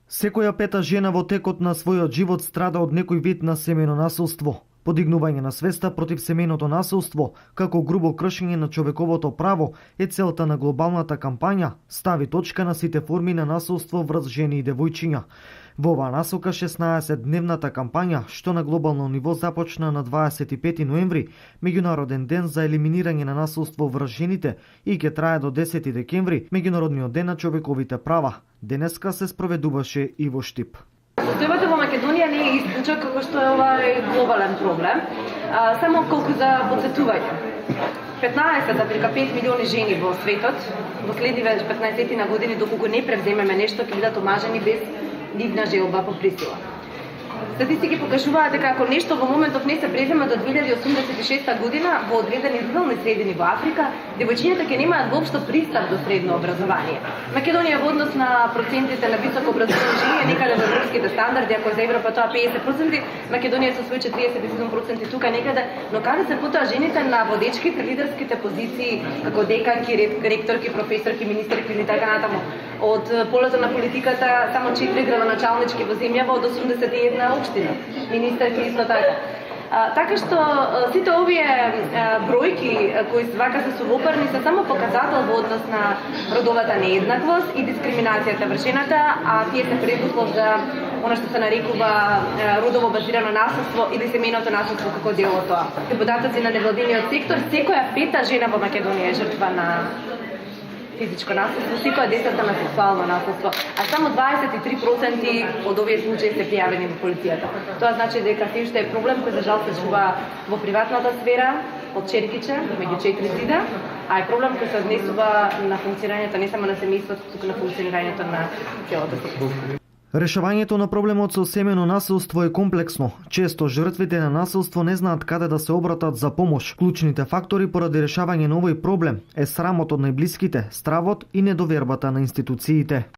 Секоја пета жена во текот на својот живот страда од некој вид на семено насилство. Подигнување на свеста против семеното насилство, како грубо кршење на човековото право, е целта на глобалната кампања "Стави точка на сите форми на насилство врз жени и девојчиња". Во оваа насока 16-дневната кампања, што на глобално ниво започна на 25 ноември, меѓународен ден за елиминирање на насилство врз жените, и ќе трае до 10 декември, меѓународниот ден на човековите права. Денеска се спроведуваше и во Штип. Состојбата во Македонија не е исклучок како што е овај глобален проблем, само колку за подсетување. 15,5 милиони жени во светот во следниве 15 години, доколку не превземеме нешто, ќе бидат омажени без нивна желба по присила. Статистики покажуваат дека ако нешто во моментов не се презема до 2086 година во одредени рурални средини во Африка, девојчињата ќе немаат воопшто пристап до средно образование. Македонија во однос на процентите на високо образовани жени е некаде во европските стандарди, ако за Европа тоа 50%, Македонија со свој 47% тука некаде, но каде се потоа жените на водечките лидерските позиции, како деканки, ректорки, професорки, министерки или така натаму. Од полето на политиката само 4 градоначалнички во земјава од 81 општина. Министерки исто така. Така што сите овие бројки кои вака се сувопарни се само показател во однос на родовата нееднаквост и дискриминацијата вршената, а тие се предуслов за она што се нарекува родово базирано насилство или семеното насилство како дел од тоа. Податоци на невладиниот сектор, секоја пета жена во Македонија е жртва на физичко насилство, секоја 10-та на сексуално насилство, а само 23% од овие случаи се пријавени во полицијата. Тоа значи дека се уште е проблем кој за жал се чува во приватната сфера, од черкиче, меѓу 4 зида, а е проблем кој се однесува на функционирањето не само на семејството, туку на функционирањето на целата система. Решавањето на проблемот со семено насилство е комплексно. Често жртвите на насилство не знаат каде да се обратат за помош. Клучните фактори поради решавање на овој проблем е срамот од најблиските, стравот и недовербата на институциите.